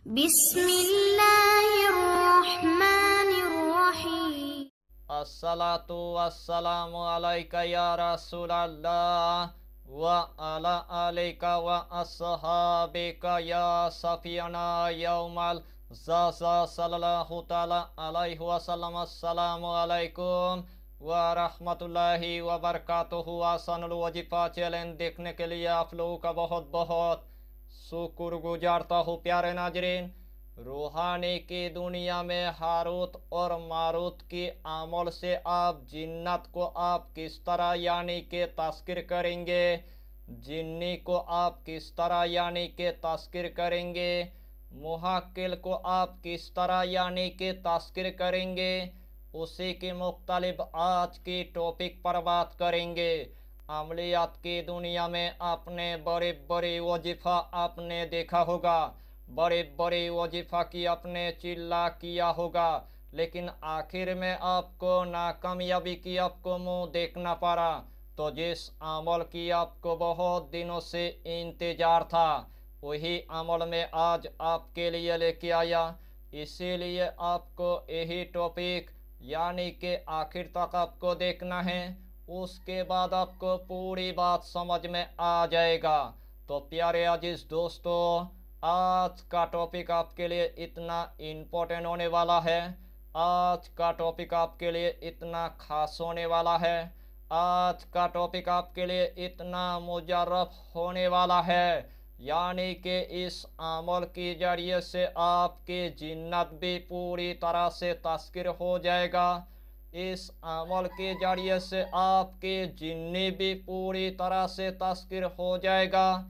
बिस्मिल्लाहिर्रहमानिर्रहीम। अस्सलातु वस्सलामु अलैका या रसूलल्लाह व अला आलिका व अस्हाबिका या सफियाना यौमल ज़ज़ा सल्लल्लाहु तआला अलैहि वसल्लम। अस्सलामु अलैकुम व रहमतुल्लाहि व बरकातुहू। आसानुल वजीफा चैलेंज देखने के लिए आप लोगों का बहुत बहुत शुक्रगुजारता हूँ। प्यारे नाजरीन, रूहानी की दुनिया में हारूत और मारूत की अमल से आप जिन्नत को आप किस तरह यानी के तस्कीर करेंगे, जिन्नी को आप किस तरह यानी के तस्कीर करेंगे, मुहक्किल को आप किस तरह यानी के तस्कीर करेंगे, उसी की मुख्तलिफ आज की टॉपिक पर बात करेंगे। अमलियात की दुनिया में आपने बड़े बड़े वजीफ़ा आपने देखा होगा, बड़े बड़े वजीफ़ा की आपने चिल्ला किया होगा, लेकिन आखिर में आपको नाकामयाबी की आपको मुंह देखना पड़ा। तो जिस अमल की आपको बहुत दिनों से इंतजार था, वही अमल में आज आपके लिए लेके आया। इसीलिए आपको यही टॉपिक यानी कि आखिर तक आपको देखना है, उसके बाद आपको पूरी बात समझ में आ जाएगा। तो प्यारे अजीज दोस्तों, आज का टॉपिक आपके लिए इतना इम्पोर्टेंट होने वाला है, आज का टॉपिक आपके लिए इतना खास होने वाला है, आज का टॉपिक आपके लिए इतना मुजर्रफ होने वाला है, यानी कि इस अमल के जरिए से आपकी जिन्नत भी पूरी तरह से तस्कीर हो जाएगा। इस अमल के जरिए से आपके जिन्नी भी पूरी तरह से तस्कीर हो जाएगा।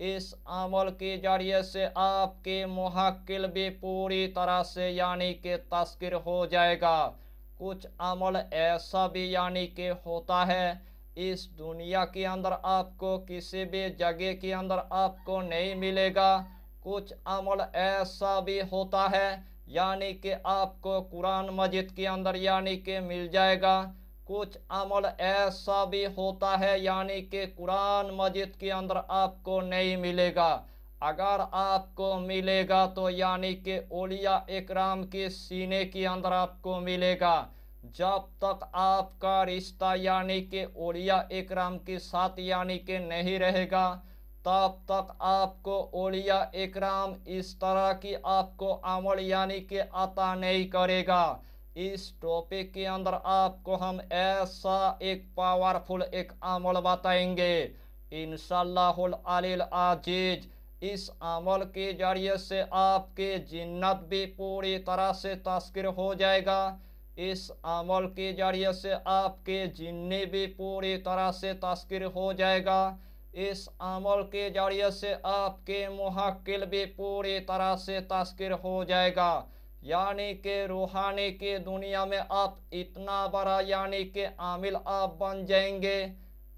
इस अमल के जरिए से आपके मुहक्किल भी पूरी तरह से यानी कि तस्कीर हो जाएगा। कुछ अमल ऐसा भी यानी कि होता है, इस दुनिया के अंदर आपको किसी भी जगह के अंदर आपको नहीं मिलेगा। कुछ अमल ऐसा भी होता है यानी कि आपको कुरान मजीद के अंदर यानी कि मिल जाएगा। कुछ अमल ऐसा भी होता है यानी कि कुरान मजीद के अंदर आपको नहीं मिलेगा। अगर आपको मिलेगा तो यानी कि औलिया इकराम के सीने के अंदर आपको मिलेगा। जब तक आपका रिश्ता यानी कि औलिया इकराम के साथ यानी कि नहीं रहेगा, तब तक आपको औलिया इकराम इस तरह की आपको अमल यानी कि अता नहीं करेगा। इस टॉपिक के अंदर आपको हम ऐसा एक पावरफुल एक अमल बताएंगे इंशाअल्लाहुल अलील अजीज। इस अमल के जरिए से आपके जिन्नत भी पूरी तरह से तस्कीर हो जाएगा। इस अमल के जरिए से आपके जिन्नी भी पूरी तरह से तस्कीर हो जाएगा। इस अमल के जरिए से आपके मुहक्किल भी पूरी तरह से तस्कीर हो जाएगा। यानी कि रूहानी की दुनिया में आप इतना बड़ा यानी कि आमिल आप बन जाएंगे,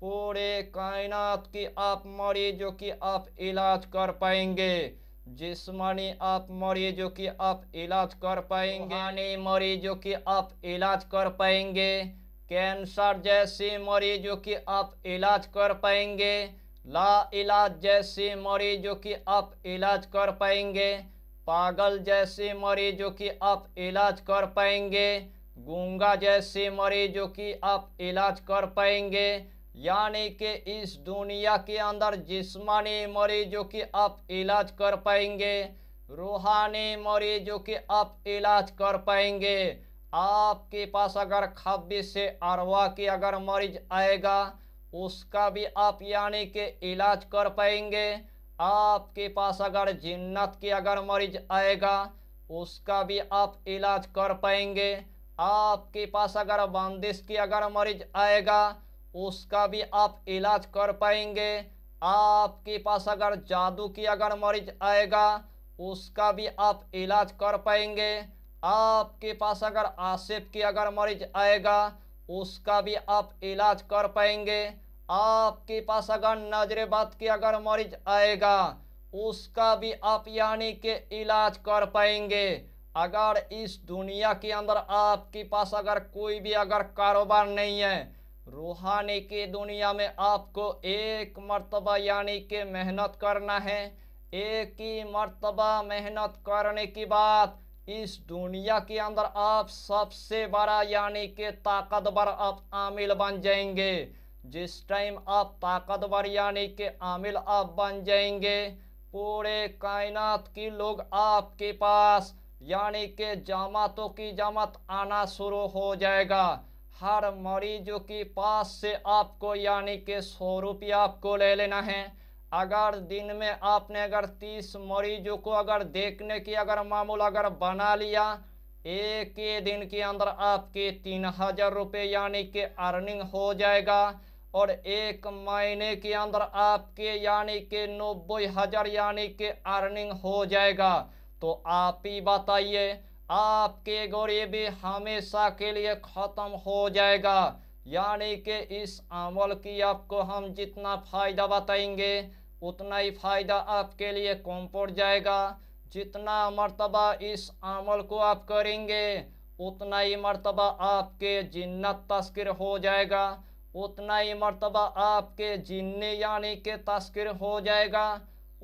पूरे कायनात की आप मरीजों की आप इलाज कर पाएंगे। जिस्मानी आप मरीजों की आप इलाज कर पाएंगे, रूहानी मरीजों की आप इलाज कर पाएंगे, कैंसर जैसी मरीजों की आप इलाज कर पाएंगे, ला इलाज जैसी मरीजों की आप इलाज कर पाएंगे, पागल जैसे मरीजों की आप इलाज कर पाएंगे, गूंगा जैसे मरीजों की आप इलाज कर पाएंगे। यानी कि इस दुनिया के अंदर जिस्मानी मरीजों की आप इलाज कर पाएंगे, रूहानी मरीजों की आप इलाज कर पाएंगे। आपके पास अगर खब्बिस से अरवा की अगर मरीज आएगा, उसका भी आप यानी कि इलाज कर पाएंगे। आपके पास अगर जिन्नत की अगर मरीज आएगा, उसका भी आप इलाज कर पाएंगे। आपके पास अगर बंदिश की अगर मरीज आएगा, उसका भी आप इलाज कर पाएंगे। आपके पास अगर जादू की अगर मरीज आएगा, उसका भी आप इलाज कर पाएंगे। आपके पास अगर आसिफ की अगर मरीज आएगा, उसका भी आप इलाज कर पाएंगे। आपके पास अगर नजरेबाद की अगर मरीज आएगा, उसका भी आप यानी कि इलाज कर पाएंगे। अगर इस दुनिया के अंदर आपके पास अगर कोई भी अगर कारोबार नहीं है, रूहानी की दुनिया में आपको एक मर्तबा यानी कि मेहनत करना है, एक ही मर्तबा मेहनत करने के बाद इस दुनिया के अंदर आप सबसे बड़ा यानी कि ताकतवर आप आमिल बन जाएंगे। जिस टाइम आप ताकतवर यानी कि आमिल आप बन जाएंगे, पूरे कायनात के लोग आपके पास यानी कि जमातों की जमात आना शुरू हो जाएगा। हर मरीजों के पास से आपको यानी कि 100 रुपया आपको ले लेना है। अगर दिन में आपने अगर 30 मरीजों को अगर देखने की अगर मामूल अगर बना लिया, एक ही दिन के अंदर आपके 3000 रुपये यानी कि अर्निंग हो जाएगा। और एक महीने के अंदर आपके यानी कि 90,000 यानी कि अर्निंग हो जाएगा। तो आप ही बताइए, आपके गरीबी हमेशा के लिए ख़त्म हो जाएगा। यानी कि इस अमल की आपको हम जितना फ़ायदा बताएंगे उतना ही फ़ायदा आपके लिए कम पड़ जाएगा। जितना मर्तबा इस अमल को आप करेंगे उतना ही मर्तबा आपके जिन्नत तस्किर हो जाएगा, उतना ही मर्तबा आपके जिन्नी यानी के तस्किर हो जाएगा,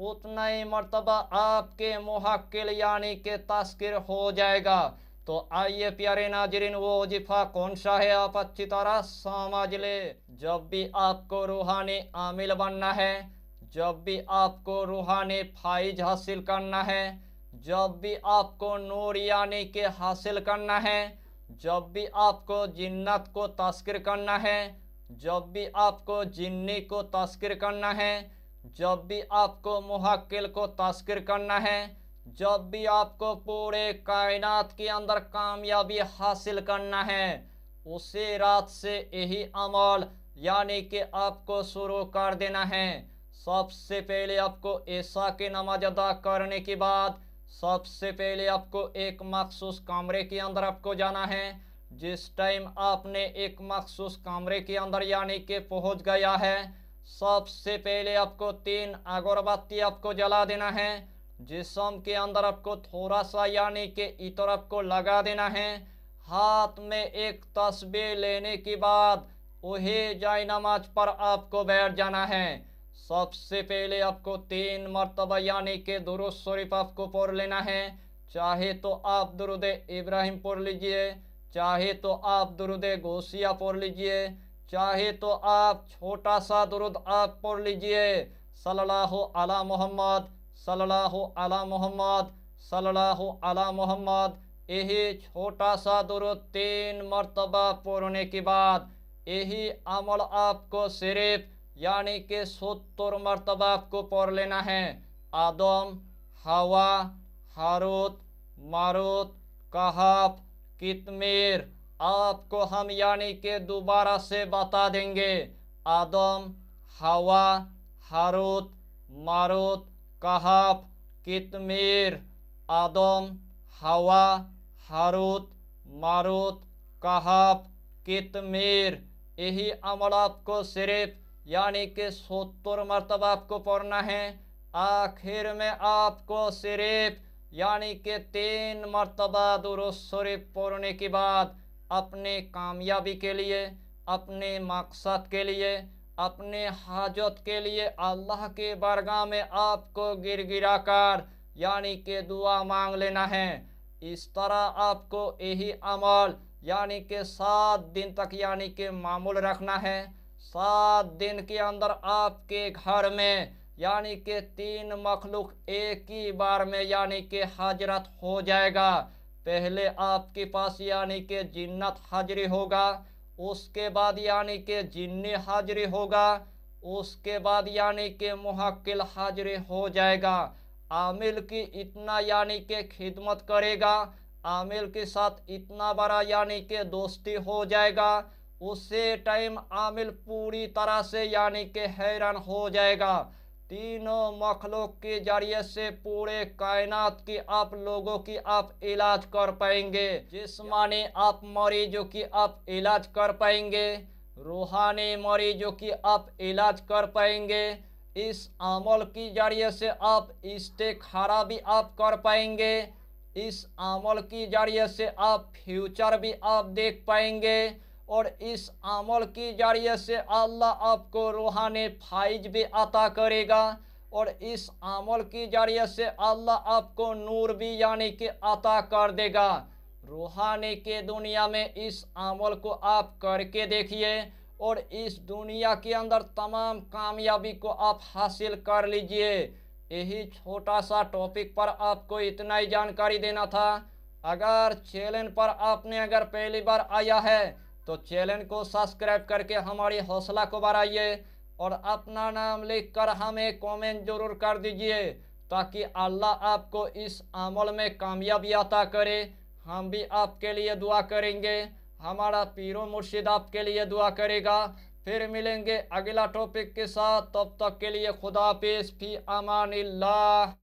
उतना ही मर्तबा आपके मुहक्किल यानी के तस्किर हो जाएगा। तो आइए प्यारे नाजरीन, वो वजीफा कौन सा है आप अच्छी तरह समझ ले। जब भी आपको रूहानी आमिल बनना है, जब भी आपको रूहानी फाइज हासिल करना है, जब भी आपको नूर यानी के हासिल करना है, जब भी आपको जिन्नत को तस्किर करना है, जब भी आपको जिन्नी को तस्किर करना है, जब भी आपको मुहक्किल को तस्किर करना है, जब भी आपको पूरे कायनात के अंदर कामयाबी हासिल करना है, उसी रात से यही अमल यानी कि आपको शुरू कर देना है। सबसे पहले आपको ऐसा की नमाज अदा करने के बाद सबसे पहले आपको एक मखसूस कमरे के अंदर आपको जाना है। जिस टाइम आपने एक मखसूस कमरे के अंदर यानी कि पहुंच गया है, सबसे पहले आपको 3 अगरबत्ती आपको जला देना है। जिस्म के अंदर आपको थोड़ा सा यानी कि इतर आपको लगा देना है। हाथ में एक तस्बीह लेने के बाद वही जाय नमाज पर आपको बैठ जाना है। सबसे पहले आपको 3 मरतबा यानी कि दुरूद शरीफ आपको पढ़ लेना है। चाहे तो आप दुरूद इब्राहिम पढ़ लीजिए, चाहे तो आप दुरूद गौसिया पढ़ लीजिए, चाहे तो आप छोटा सा दुरूद आप पढ़ लीजिए, सल्लल्लाहु अला मोहम्मद, सल्लल्लाहु अला मोहम्मद, सल्लल्लाहु अला मोहम्मद। यही छोटा सा दुरूद 3 मरतबा पढ़ने के बाद यही अमल आपको सिर्फ यानी कि 70 मरतबा आपको पढ़ लेना है। आदम, हवा, हारूत, मारूत, कहफ, कितमीर आपको हम यानी कि दोबारा से बता देंगे। आदम, हवा, हारूत, मारूत, कहफ, कितमीर। आदम, हवा, हारूत, मारूत, कहफ, कितमीर। यही अमल आपको सिर्फ यानी कि 70 मरतबा आपको पढ़ना है। आखिर में आपको सिर्फ यानी कि 3 मरतबा दुरूद शरीफ पढ़ने के बाद अपने कामयाबी के लिए, अपने मकसद के लिए, अपने हाजत के लिए अल्लाह के बारगाह में आपको गिरगिरा कर यानी कि दुआ मांग लेना है। इस तरह आपको यही अमल यानी कि 7 दिन तक यानी कि मामूल रखना है। 7 दिन के अंदर आपके घर में यानी कि 3 मखलूक एक ही बार में यानी कि हाजरत हो जाएगा। पहले आपके पास यानी कि जिन्नत हाजिरी होगा, उसके बाद यानी कि जिन्नी हाजिरी होगा, उसके बाद यानी कि मुहक्किल हाजिरी हो जाएगा। आमिल की इतना यानी कि खिदमत करेगा, आमिल के साथ इतना बड़ा यानी कि दोस्ती हो जाएगा, उसी टाइम आमिल पूरी तरह से यानी कि हैरान हो जाएगा। तीनों मखलूक के जरिए से पूरे कायनात की आप लोगों की आप इलाज कर पाएंगे। जिस्मानी आप मरीजों की आप इलाज कर पाएंगे, रूहानी मरीजों की आप इलाज कर पाएंगे। इस अमल की जरिए से आप इस्तिखारा भी आप कर पाएंगे। इस अमल की जरिए से आप फ्यूचर भी आप देख पाएंगे और इस अमल की जरिए से अल्लाह आपको रूहानी फाइज भी अता करेगा। और इस अमल की जरिए से अल्लाह आपको नूर भी यानी कि अता कर देगा। रूहानी के दुनिया में इस अमल को आप करके देखिए और इस दुनिया के अंदर तमाम कामयाबी को आप हासिल कर लीजिए। यही छोटा सा टॉपिक पर आपको इतना ही जानकारी देना था। अगर चैनल पर आपने पहली बार आया है तो चैनल को सब्सक्राइब करके हमारी हौसला को बढ़ाइए और अपना नाम लिखकर हमें कमेंट जरूर कर दीजिए ताकि अल्लाह आपको इस अमल में कामयाबी अता करे। हम भी आपके लिए दुआ करेंगे, हमारा पीरो मुर्शिद आपके लिए दुआ करेगा। फिर मिलेंगे अगला टॉपिक के साथ, तब तक के लिए खुदा हाफिज़, फी अमानिल्लाह।